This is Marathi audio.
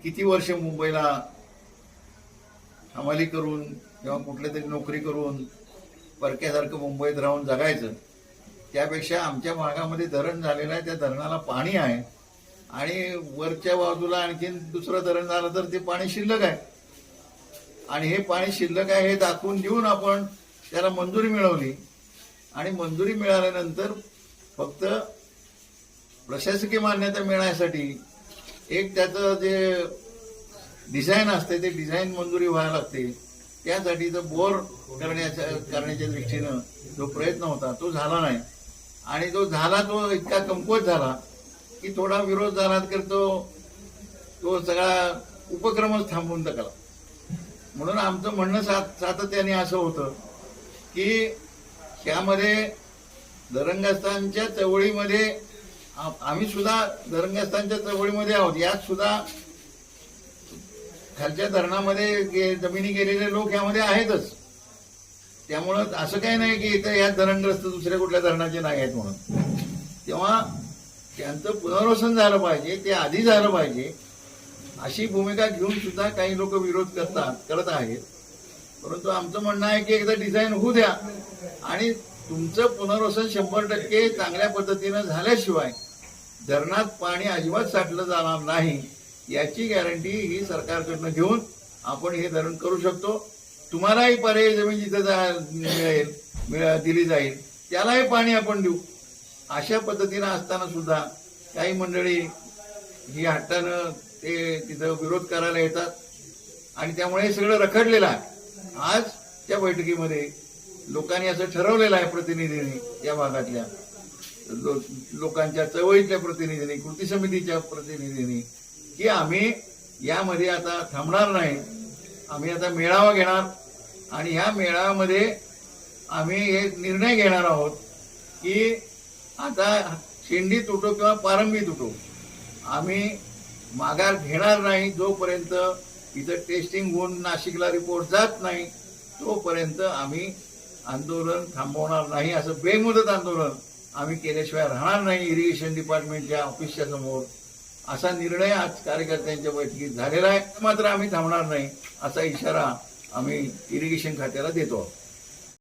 किती वर्ष मुंबईला हमाली करून किंवा कुठल्या तरी नोकरी करून परक्यासारखं मुंबईत राहून जगायचं, त्यापेक्षा आमच्या भागामध्ये धरण झालेलं आहे, त्या धरणाला पाणी आहे आणि वरच्या बाजूला आणखीन दुसरं धरण झालं तर ते पाणी शिल्लक आहे आणि हे पाणी शिल्लक आहे हे दाखवून देऊन आपण त्याला मंजुरी मिळवली आणि मंजुरी मिळाल्यानंतर फक्त प्रशासकीय मान्यता मिळण्यासाठी एक त्याचं जे डिझाईन असते ते डिझाईन मंजुरी व्हायला लागते, त्यासाठी तो बोर करण्याच्या दृष्टीनं जो प्रयत्न होता तो झाला नाही आणि तो झाला तो इतका कमकुवत झाला की थोडा विरोध झाला तर तो सगळा उपक्रमच थांबवून टाकला. म्हणून आमचं म्हणणं सातत्याने असं होतं की ह्यामध्ये धरणग्रस्तांच्या चळवळीमध्ये आम्ही सुद्धा धरणग्रस्तांच्या चळवळीमध्ये आहोत, यात सुद्धा खालच्या धरणामध्ये जमिनी गेलेले लोक यामध्ये आहेतच. त्यामुळं असं काही नाही की इथं या धरणग्रस्त दुसऱ्या कुठल्या धरणाचे नाही आहेत म्हणून. तेव्हा त्यांचं पुनर्वसन झालं पाहिजे, ते आधी झालं पाहिजे अशी भूमिका घेऊन सुद्धा काही लोक विरोध करत आहेत. परंतु आमचं म्हणणं आहे की एकदा डिझाईन होऊ द्या आणि तुमचं पुनर्वसन 100% चांगल्या पद्धतीनं झाल्याशिवाय धरणात पाणी अजिबात साठलं जाणार नाही याची गॅरंटी ही सरकारकडनं घेऊन आपण हे धरण करू शकतो. तुम्हालाही पर्यायी जमीन जिथं दिली जाईल त्यालाही पाणी आपण देऊ. अशा पद्धतीनं असताना सुद्धा काही मंडळी ही हट्टानं ते तिथं विरोध करायला येतात आणि त्यामुळे हे सगळं रखडलेलं आहे. आज त्या बैठकीमध्ये लोकांनी असं ठरवलेलं आहे, प्रतिनिधींनी या भागातल्या लोकांच्या चळवळीतल्या प्रतिनिधींनी, कृती समितीच्या प्रतिनिधींनी, की आम्ही यामध्ये आता थांबणार नाही, आम्ही आता मेळावा घेणार आणि ह्या मेळाव्यामध्ये आम्ही हे निर्णय घेणार आहोत की आता शेंडी तुटो किंवा पारंबी तुटो, आम्ही माघार घेणार नाही जोपर्यंत इथं टेस्टिंग होऊन नाशिकला रिपोर्ट जात नाही तोपर्यंत आम्ही आंदोलन थांबवणार नाही. असं बेमुदत आंदोलन आम्ही केल्याशिवाय राहणार नाही इरिगेशन डिपार्टमेंटच्या ऑफिसच्या समोर, असा निर्णय आज कार्यकर्त्यांच्या बैठकीत झालेला आहे. मात्र आम्ही थांबणार नाही असा इशारा आम्ही इरिगेशन खात्याला देतो.